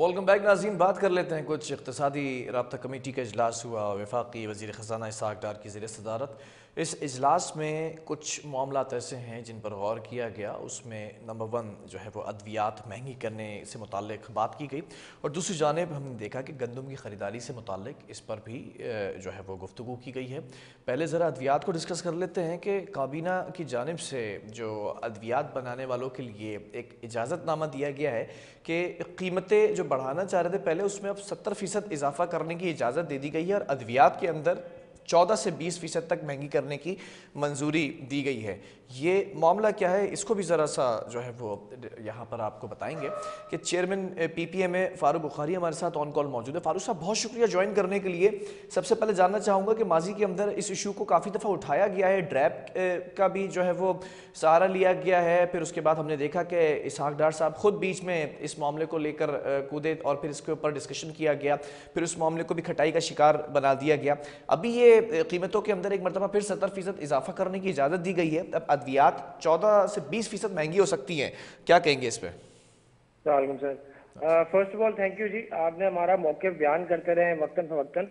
Welcome back नाज़रीन। बात कर लेते हैं कुछ इक़्तिसादी राब्ता कमेटी का इजलास हुआ। वफाकी वज़ीर ख़ज़ाना इसहाक़ डार की ज़ेर सदारत इस इजलास में कुछ मामलात ऐसे हैं जिन पर गौर किया गया। उसमें नंबर 1 जो है वो अद्वियात महंगी करने से मुताल्लिक़ बात की गई और दूसरी जानिब हमने देखा कि गंदम की ख़रीदारी से मुताल्लिक़ इस पर भी जो है वो गुफ्तगू की गई है। पहले ज़रा अद्वियात को डिस्कस कर लेते हैं कि काबीना की जानिब से जो अद्वियात बनाने वालों के लिए एक इजाज़तनामा दिया गया है कि कीमतें जो बढ़ाना चाह रहे थे पहले, उसमें अब 70% इजाफा करने की इजाज़त दे दी गई है और अद्वियात के अंदर 14 से 20% तक महंगी करने की मंजूरी दी गई है। ये मामला क्या है, इसको भी ज़रा सा जो है वो यहाँ पर आपको बताएंगे कि चेयरमैन PPMA फ़ारूक बुखारी हमारे साथ ऑन कॉल मौजूद है। फ़ारूक साहब, बहुत शुक्रिया ज्वाइन करने के लिए। सबसे पहले जानना चाहूँगा कि माजी के अंदर इस इशू को काफ़ी दफ़ा उठाया गया है, ड्रैप का भी जो है वो सहारा लिया गया है, फिर उसके बाद हमने देखा कि इसहाक़ डार साहब खुद बीच में इस मामले को लेकर कूदे और फिर इसके ऊपर डिस्कशन किया गया, फिर उस मामले को भी खटाई का शिकार बना दिया गया। अभी ये कीमतों के अंदर एक मरतबा फिर 70% इजाफा करने की इजाज़त दी गई है। अब अद्वियात 14 से 20% महंगी हो सकती हैं, क्या कहेंगे इस पर? Sir, first of all thank you ji, आपने हमारा मौक़िफ़ बयान करते रहे वक्तन फ़वक्तन,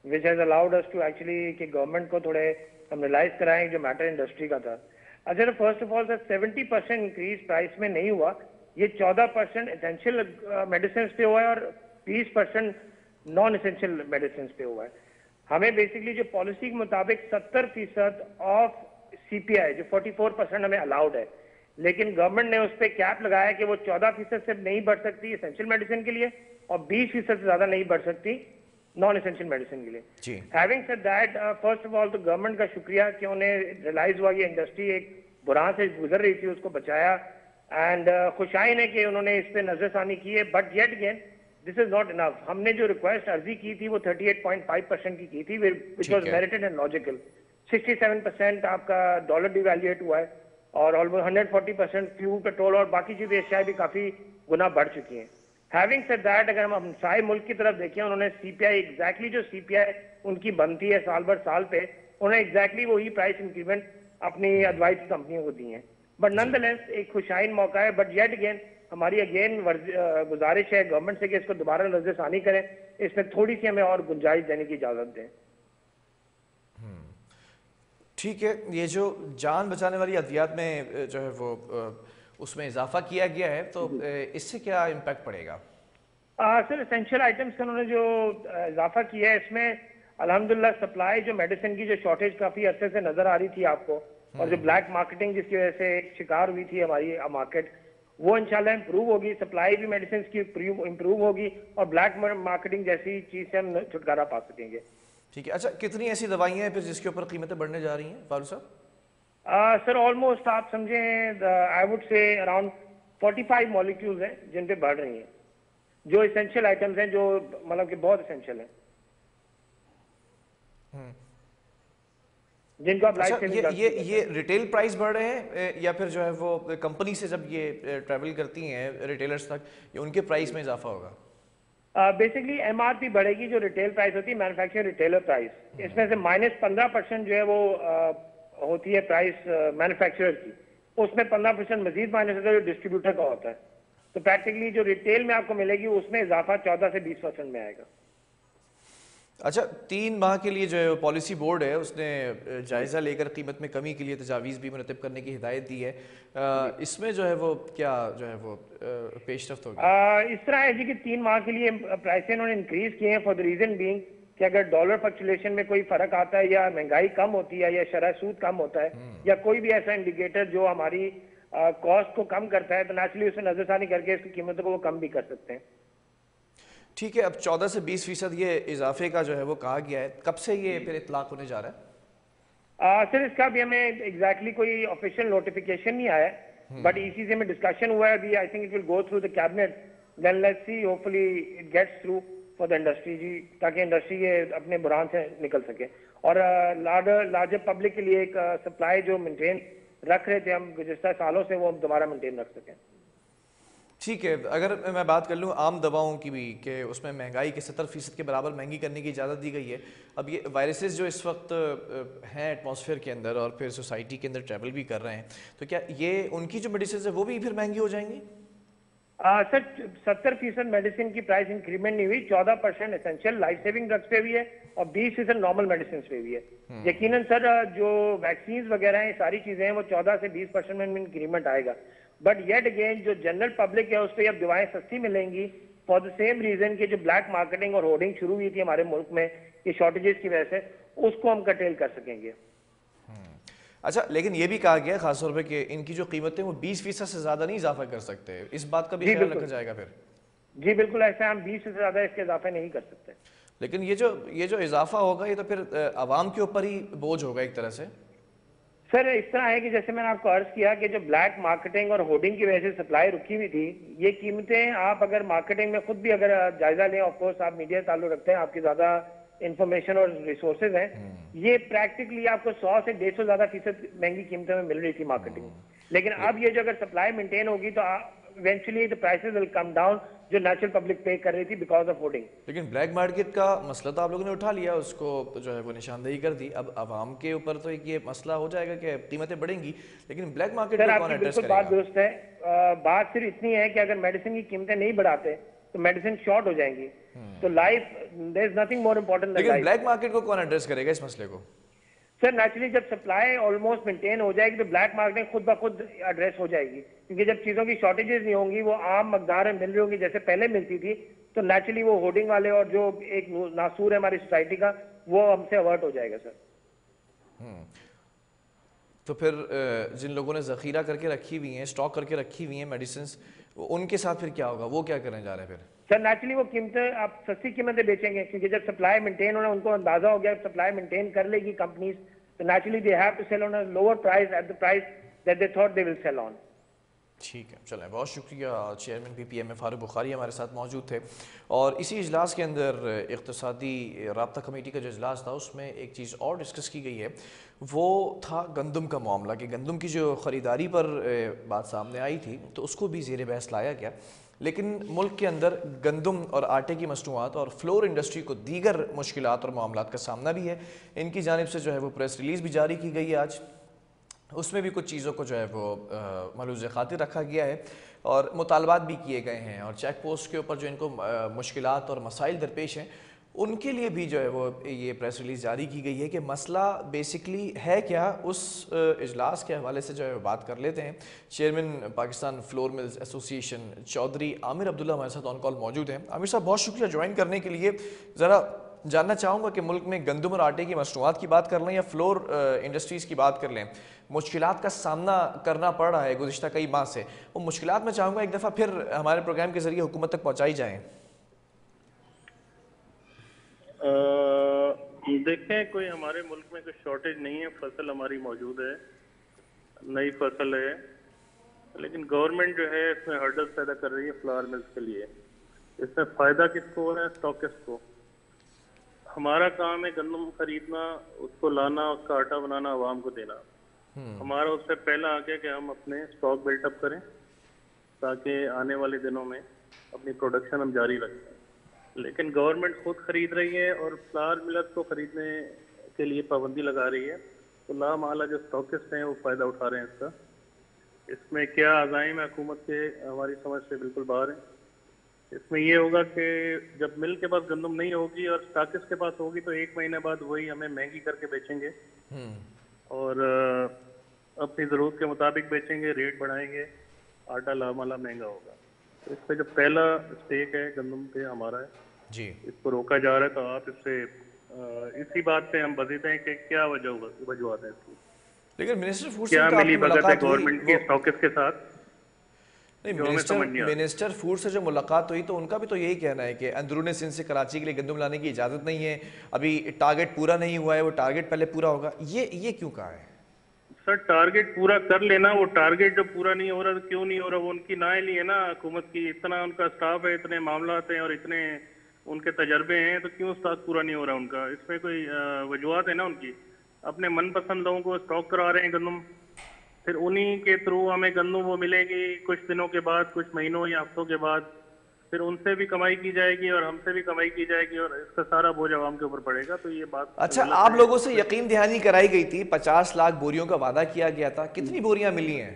which has allowed us to actually कि गवर्नमेंट को थोड़े हम रियलाइज़ कराएं जो मैटर इंडस्ट्री का था। अच्छा, first of all sir 70% increase price में नहीं हुआ, ये 14% एसेंशियल मेडिसिन पे हुआ है और 20% नॉन एसेंशियल मेडिसिन पे हुआ है। हमें बेसिकली जो पॉलिसी के मुताबिक 70% ऑफ CPI जो 44% हमें अलाउड है, लेकिन गवर्नमेंट ने उस पर कैप लगाया कि वो 14% से नहीं बढ़ सकती एसेंशियल मेडिसिन के लिए और 20% से ज्यादा नहीं बढ़ सकती नॉन एसेंशियल मेडिसिन के लिए। Having said that, first of all तो गवर्नमेंट का शुक्रिया कि उन्हें रियलाइज हुआ कि इंडस्ट्री एक बुरान से गुजर रही थी, उसको बचाया एंड खुशाइन है कि उन्होंने इस पे नजरसानी की है। But yet again this is not enough. हमने जो रिक्वेस्ट अर्जी की थी वो 38.5% की थी, which was married and logical. 67% आपका डॉलर डिवैल्यूएट हुआ है और ऑलमोस्ट 140% फ्यूल, पेट्रोल और बाकी चीजें एशिया भी काफी गुना बढ़ चुकी हैं। हैविंग सेड दैट, अगर हम हमसाए मुल्क की तरफ देखें, उन्होंने CPI एग्जैक्टली जो CPI उनकी बनती है साल भर साल पे, उन्होंने एग्जैक्टली वही प्राइस इंक्रीमेंट अपनी एडवाइस कंपनियों को दी है। बट नॉनदलेस एक खुशाइन मौका है। बट येट अगेन हमारी अगेन गुजारिश है गवर्नमेंट से कि इसको दोबारा नजरसानी करें, इसमें थोड़ी सी हमें और गुंजाइश देने की इजाजत दें। ठीक है, ये जो जान बचाने वाली अद्वियात में जो है वो उसमें इजाफा किया गया है, तो इससे क्या इम्पैक्ट पड़ेगा? सर एसेंशियल आइटम्स का उन्होंने जो इजाफा किया है, इसमें अल्हम्दुलिल्लाह सप्लाई जो मेडिसिन की जो शॉर्टेज काफी अरसे से नजर आ रही थी आपको, और जो ब्लैक मार्केटिंग जिसकी वजह से शिकार हुई थी हमारी मार्केट, वो इंशाल्लाह इंप्रूव होगी। सप्लाई भी मेडिसिन की इंप्रूव होगी और ब्लैक मार्केटिंग जैसी चीज से हम छुटकारा पा सकेंगे। ठीक है। अच्छा, कितनी ऐसी दवाइयाँ हैं फिर जिसके ऊपर कीमतें बढ़ने जा रही हैं फारूक साहब? सर ऑलमोस्ट आप समझें I would say around 45 molecules हैं जिन पे बढ़ रही हैं, जो एसेंशियल आइटम्स हैं, जो मतलब कि बहुत एसेंशियल हैं, जिनको आप लाइफ सेविंग। ये रिटेल प्राइस बढ़ रहे हैं या फिर जो है वो कंपनी से जब ये ट्रेवल करती हैं रिटेलर्स तक, ये उनके प्राइस में इजाफा होगा? बेसिकली MRP बढ़ेगी, जो रिटेल प्राइस होती है मैन्युफैक्चरिंग रिटेलर प्राइस, इसमें से -15% जो है वो होती है प्राइस मैन्युफैक्चरर की, उसमें 15% मजीद माइनस होता है जो डिस्ट्रीब्यूटर का होता है। तो प्रैक्टिकली जो रिटेल में आपको मिलेगी उसमें इजाफा 14 से 20% में आएगा। अच्छा, 3 माह के लिए जो है पॉलिसी बोर्ड है उसने जायज़ा लेकर कीमत में कमी के लिए तजावीज़ भी मुरतब करने की हिदायत दी है। इसमें जो है वो क्या जो है वो पेशरफ्त होगी? इस तरह है जी कि 3 माह के लिए प्राइस इन्होंने इंक्रीज किए हैं फॉर द रीजन बीइंग कि अगर डॉलर फ्लक्चुएशन में कोई फर्क आता है या महंगाई कम होती है या शरह सूद कम होता है या कोई भी ऐसा इंडिकेटर जो हमारी कॉस्ट को कम करता है, तो नेचुरली उसमें नजरसानी करके इसकी कीमतों को वो कम भी कर सकते हैं। ठीक है, अब 14 से 20% ये इजाफे का जो है वो कहा गया है, कब से ये फिर इतलाक होने जा रहा है? सर इसका भी हमें एग्जैक्टली कोई ऑफिशियल नोटिफिकेशन नहीं आया है, बट इसी से हमें डिस्कशन हुआ है अभी। I think it will go through the cabinet, then let's see, hopefully it gets through for the industry ji, ताकि इंडस्ट्री ये अपने बुरान से निकल सके और लार्जर पब्लिक के लिए एक सप्लाई जो मेंटेन रख रहे थे हम गुज़िश्ता सालों से, वो हम दोबारा मेंटेन रख सकें। ठीक है, अगर मैं बात कर लूँ आम दवाओं की भी, कि उसमें महंगाई के 70% के बराबर महंगी करने की इजाज़त दी गई है। अब ये वायरसेस जो इस वक्त हैं एटमॉस्फेयर के अंदर और फिर सोसाइटी के अंदर ट्रैवल भी कर रहे हैं, तो क्या ये उनकी जो मेडिसिन है वो भी फिर महंगी हो जाएंगी? सर 70% मेडिसिन की प्राइस इंक्रीमेंट नहीं हुई, 14% एसेंशियल लाइफ सेविंग ड्रग्स पे भी है और 20% नॉर्मल मेडिसिन पे भी है। यकीनन सर जो वैक्सीन वगैरह हैं, सारी चीजें हैं, वो 14 से 20% में इंक्रीमेंट आएगा। बट येट अगेन जो जनरल पब्लिक है उस पर अब दवाएं सस्ती मिलेंगी फॉर द सेम रीजन कि जो ब्लैक मार्केटिंग और होर्डिंग शुरू हुई थी हमारे मुल्क में ये शॉर्टेजेस की वजह से, उसको हम कटेल कर सकेंगे। अच्छा, लेकिन ये भी कहा गया है खासतौर पे कि इनकी जो कीमतें वो 20% से ज़्यादा नहीं इजाफा कर सकते, इस बात का भी जी ख्याल बिल्कुल, रखा जाएगा फिर? जी बिल्कुल, ऐसे हम 20 से ज्यादा इसके इजाफे नहीं कर सकते। लेकिन ये जो इजाफा होगा ये तो फिर आवाम के ऊपर ही बोझ होगा एक तरह से। सर इस तरह है कि जैसे मैंने आपको अर्ज किया कि जो ब्लैक मार्केटिंग और होर्डिंग की वजह से सप्लाई रुकी हुई थी, ये कीमतें आप अगर मार्केटिंग में खुद भी अगर जायजा लें, ऑफ कोर्स आप मीडिया ताल्लुक रखते हैं, आपकी ज्यादा इंफॉर्मेशन और रिसोर्सेज हैं, ये प्रैक्टिकली आपको 100 से 150 ज्यादा फीसद महंगी कीमतों में मिल रही थी मार्केटिंग में। लेकिन अब ये जो अगर सप्लाई मेंटेन होगी तो eventually the prices will come down, जो नेचुरल पब्लिक पे कर रही थी बिकॉज ऑफ होर्डिंग। लेकिन ब्लैक मार्केट का मसला तो आप लोगों ने उठा लिया, उसको जो है वो निशानदेही कर दी। अब आवाम के ऊपर तो एक ये मसला हो जाएगा कि कीमतें बढ़ेंगी, लेकिन ब्लैक मार्केट सर को कौन आपकी एड्रेस बिल्कुल बात करेगा? दुरुस्त है। बात सिर्फ इतनी है कि अगर मेडिसिन की कीमतें नहीं बढ़ाते तो मेडिसिन शॉर्ट हो जाएंगी। तो life, there is nothing more important than लेकिन लाइफ। ब्लैक मार्केट को कौन एड्रेस करेगा इस मसले को? सर नेचुरली जब सप्लाई ऑलमोस्ट मेंटेन हो जाएगी तो ब्लैक मार्केटिंग खुद ब खुद एड्रेस हो जाएगी, क्योंकि जब चीजों की शॉर्टेजेस नहीं होंगी, वो आम मकदार में मिल रही होंगी जैसे पहले मिलती थी, तो नेचुरली वो होर्डिंग वाले और जो एक नासूर है हमारी सोसाइटी का, वो हमसे अवर्ट हो जाएगा सर। तो फिर जिन लोगों ने ज़ख़ीरा करके रखी हुई हैं, स्टॉक करके रखी हुई हैं मेडिसिन, उनके साथ फिर क्या होगा? वो क्या करने जा रहे हैं फिर? सर नेचुरली वो कीमतें आप सस्ती कीमतें बेचेंगे, क्योंकि जब सप्लाई मेंटेन होना, उनको अंदाजा हो गया सप्लाई मेंटेन कर लेगी कंपनीज, तो naturally they have to sell on a lower price at the price that they thought they will sell on. ठीक है, चलें, बहुत शुक्रिया। चेयरमैन PPM फारूक बुखारी हमारे साथ मौजूद थे और इसी इजलास के अंदर इक़्तिसादी राब्ता कमेटी का जो इजलास था उसमें एक चीज़ और डिस्कस की गई है, वो था गंदम का मामला कि गंदम की जो ख़रीदारी पर बात सामने आई थी तो उसको भी ज़ेर बहस लाया गया। लेकिन मुल्क के अंदर गंदम और आटे की मसनूआत और फ्लोर इंडस्ट्री को दीगर मुश्किलात और मामलात का सामना भी है। इनकी जानिब से जो है वो प्रेस रिलीज़ भी जारी की गई है आज, उसमें भी कुछ चीज़ों को जो है वो मलूज़ खातिर रखा गया है और मुतालबात भी किए गए हैं और चेक पोस्ट के ऊपर जो इनको मुश्किलात और मसाइल दरपेश हैं उनके लिए भी जो है वो ये प्रेस रिलीज़ जारी की गई है कि मसला बेसिकली है क्या। उस इजलास के हवाले से जो है बात कर लेते हैं। Chairman Pakistan flour mills association Chaudhry Aamir Abdullah हमारे साथ ऑन कॉल मौजूद हैं। आमिर साहब, बहुत शुक्रिया ज्वाइन करने के लिए। ज़रा जानना चाहूँगा कि मुल्क में गंदम और आटे की मसनूआत की बात कर लें या फ्लोर इंडस्ट्रीज़ की बात कर लें, मुश्किलात का सामना करना पड़ रहा है गुज़िश्ता कई माह से, वो मुश्किलात मैं चाहूँगा एक दफ़ा फिर हमारे प्रोग्राम के ज़रिए हुकूमत तक पहुँचाई जाएँ। देखें, कोई हमारे मुल्क में कोई शॉर्टेज नहीं है, फसल हमारी मौजूद है, नई फसल है, लेकिन गवर्नमेंट जो है इसमें हर्डल्स पैदा कर रही है फ्लावर मिल्स के लिए। इसमें फ़ायदा किसको हो रहा है? स्टॉकिस्ट को। हमारा काम है गंदम खरीदना, उसको लाना, उसका आटा बनाना, आवाम को देना। हमारा उससे पहला आ गया कि हम अपने स्टॉक बिल्टअप करें ताकि आने वाले दिनों में अपनी प्रोडक्शन हम जारी रखें। लेकिन गवर्नमेंट खुद खरीद रही है और फ्लावर मिलर्स को खरीदने के लिए पाबंदी लगा रही है, तो लामाला जो स्टॉकिस्ट हैं वो फ़ायदा उठा रहे हैं इसका। इसमें क्या अज़ाइम है हुकूमत के, हमारी समझ से बिल्कुल बाहर है। इसमें ये होगा कि जब मिल के पास गंदम नहीं होगी और स्टॉकिस्ट के पास होगी तो एक महीने बाद वही हमें महंगी करके बेचेंगे और अपनी ज़रूरत के मुताबिक बेचेंगे, रेट बढ़ाएंगे, आटा लामाला महंगा होगा। तो इस पर जो पहला स्टेक है गंदम पे हमारा है जी, इसको रोका जा रहा है। तो आप इससे इसी बात पे हम बधित हैं कि क्या वजूहत है इसकी। लेकिन मिनिस्टर फूड क्या से मिली भगत है गवर्नमेंट के स्टॉकिस्ट के साथ? नहीं, मिनिस्टर फूड से जो मुलाकात हुई तो उनका भी तो यही कहना है कि अंदरूनी सिंध से कराची के लिए गंदम लाने की इजाज़त नहीं है, अभी टारगेट पूरा नहीं हुआ है, वो टारगेट पहले पूरा होगा। ये क्यों कहा है? सर टारगेट पूरा कर लेना, वो टारगेट जब पूरा नहीं हो रहा तो क्यों नहीं हो रहा, वो उनकी नाअहली है ना हुकूमत की। इतना उनका स्टाफ है, इतने मामलात हैं और इतने उनके तजर्बे हैं, तो क्यों स्टॉक पूरा नहीं हो रहा उनका? इसमें कोई वजूहत है ना उनकी। अपने मनपसंद लोगों को स्टॉक करा रहे हैं गंदम, फिर उन्हीं के थ्रू हमें गंदम वो मिलेगी कुछ दिनों के बाद, कुछ महीनों या हफ्तों के बाद, फिर उनसे भी कमाई की जाएगी और हमसे भी कमाई की जाएगी और इसका सारा बोझ आवाम के ऊपर पड़ेगा। तो ये बात अच्छा, आप लोगों से यकीन दहानी कराई गई थी, 50 लाख बोरियों का वादा किया गया था, कितनी बोरियां मिली हैं?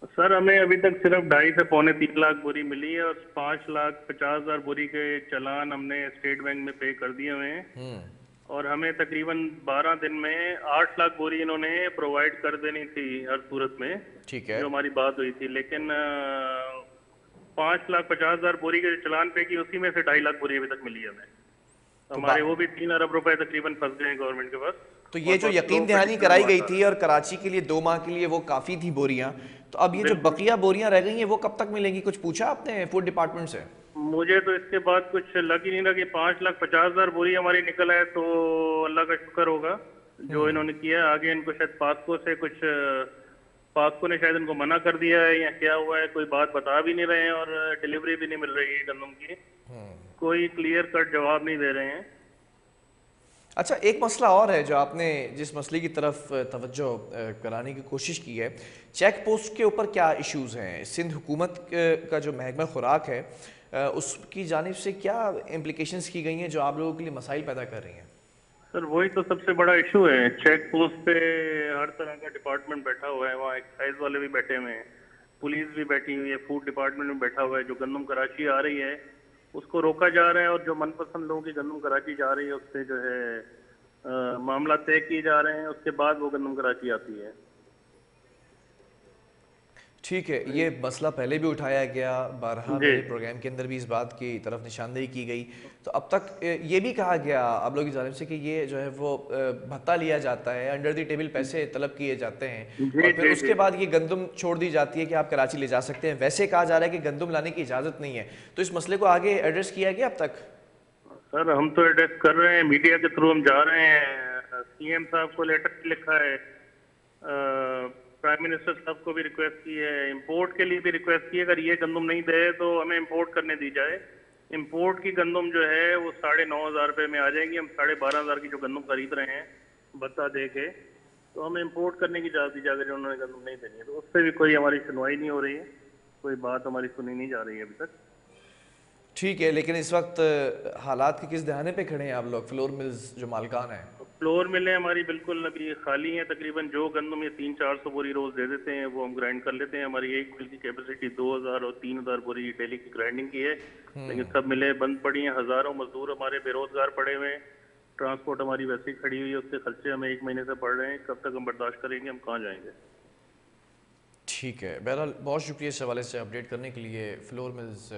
सर हमें अभी तक सिर्फ 2.5 से पौने 3 लाख बोरी मिली है और 5,50,000 बोरी के चालान हमने स्टेट बैंक में पे कर दिए हुए हैं। और हमें तकरीबन 12 दिन में 8 लाख बोरी इन्होंने प्रोवाइड कर देनी थी हर सूरत में, ठीक है। जो हमारी बात हुई थी। लेकिन 5,50,000 बोरी के चालान पे की, उसी में से 2.5 लाख बोरी अभी तक मिली है हमें। हमारे वो भी 3 अरब रुपए तकरीबन फंस गए हैं गवर्नमेंट के पास। तो ये जो यकीन दहानी कराई गई थी और कराची के लिए 2 माह के लिए वो काफ़ी थी बोरियां, तो अब ये जो बकिया बोरियां रह गई हैं वो कब तक मिलेंगी? कुछ पूछा आपने फूड डिपार्टमेंट से? मुझे तो इसके बाद कुछ लग ही नहीं रहा कि 5,50,000 बोरी हमारी निकल आए तो अल्लाह का शुक्र होगा जो इन्होंने किया है। आगे इनको शायद पास्को ने शायद इनको मना कर दिया है या क्या हुआ है, कोई बात बता भी नहीं रहे हैं और डिलीवरी भी नहीं मिल रही है गंदम की। कोई क्लियर कट जवाब नहीं दे रहे हैं। अच्छा, एक मसला और है जो आपने जिस मसले की तरफ तवज्जो कराने की कोशिश की है, चेक पोस्ट के ऊपर क्या इश्यूज हैं? सिंध हुकूमत का जो महकमा खुराक है उसकी जानिब से क्या इम्प्लिकेशंस की गई हैं जो आप लोगों के लिए मसाइल पैदा कर रही हैं? सर वही तो सबसे बड़ा इशू है। चेक पोस्ट पे हर तरह का डिपार्टमेंट बैठा हुआ है, वहाँ एक्साइज वाले भी बैठे हुए हैं, पुलिस भी बैठी हुई है, फूड डिपार्टमेंट में बैठा हुआ है। जो गंदम कराची आ रही है उसको रोका जा रहा है और जो मनपसंद लोगों की गंदम कराची जा रही है उससे जो है मामला तय किए जा रहे हैं, उसके बाद वो गंदम कराची आती है। ठीक है, ये मसला पहले भी उठाया गया, बारहा मेरे प्रोग्राम के अंदर भी इस बात की तरफ निशानदेही की गई। तो अब तक ये भी कहा गया आप लोगों की जानिब से कि ये जो है वो भत्ता लिया जाता है, अंडर द टेबल पैसे तलब किए जाते हैं और फिर उसके बाद ये गंदम छोड़ दी जाती है कि आप कराची ले जा सकते हैं। वैसे कहा जा रहा है कि गंदम लाने की इजाज़त नहीं है। तो इस मसले को आगे एड्रेस किया गया अब तक? सर हम तो एड्रेस कर रहे हैं, मीडिया के थ्रू हम जा रहे हैं। सीएम साहब को लेटर लिखा है, प्राइम मिनिस्टर साहब को भी रिक्वेस्ट की है, इंपोर्ट के लिए भी रिक्वेस्ट की है। अगर ये गंदम नहीं दे तो हमें इंपोर्ट करने दी जाए। इंपोर्ट की गंदम जो है वो 9,500 रुपये में आ जाएगी। हम 12,500 की जो गंदम खरीद रहे हैं भत्ता दे के, तो हमें इंपोर्ट करने की इजाजत दी जाए अगर उन्होंने गंदम नहीं देनी है। तो उससे भी कोई हमारी सुनवाई नहीं हो रही है, कोई बात हमारी सुनी नहीं जा रही है अभी तक। ठीक है, लेकिन इस वक्त हालात के किस दहाने पे खड़े हैं आप लोग? फ्लोर मिल्स जो मालकान हैं, फ्लोर मिलें हमारी बिल्कुल अभी खाली हैं। तकरीबन जो गंदम ये 300-400 बोरी रोज दे देते हैं वो हम ग्राइंड कर लेते हैं। हमारी एक मिल की कैपेसिटी 2,000 और 3,000 बोरी डेली की ग्राइंडिंग की है, लेकिन सब मिले बंद पड़ी हैं। हजारों मजदूर हमारे बेरोजगार पड़े हुए हैं, ट्रांसपोर्ट हमारी वैसे ही खड़ी हुई है, उसके खर्चे हमें 1 महीने से पड़ रहे हैं। कब तक हम बर्दाश्त करेंगे, हम कहाँ जाएंगे? ठीक है, बहरहाल बहुत शुक्रिया इस हवाले से अपडेट करने के लिए। फ्लोर मिल्स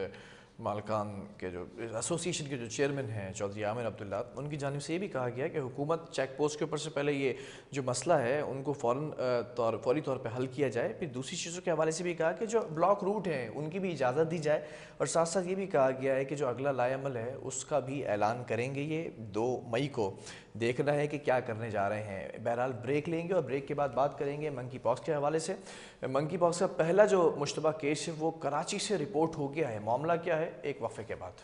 मालकान के जो एसोसिएशन के जो चेयरमैन हैं चौधरी आमिर अब्दुल्ला, उनकी जानिब से ये भी कहा गया कि हुकूमत चेक पोस्ट के ऊपर से पहले ये जो मसला है उनको फौरी तौर पे हल किया जाए। फिर दूसरी चीज़ों के हवाले से भी कहा कि जो ब्लॉक रूट हैं उनकी भी इजाज़त दी जाए और साथ साथ ये भी कहा गया है कि जो अगला लाएअमल है उसका भी ऐलान करेंगे ये 2 मई को। देखना है कि क्या करने जा रहे हैं। बहरहाल ब्रेक लेंगे और ब्रेक के बाद बात करेंगे मंकी पॉक्स के हवाले से। मंकी पॉक्स का पहला जो मुश्तबा केस है वो कराची से रिपोर्ट हो गया है। मामला क्या है, एक वक्फे के बाद।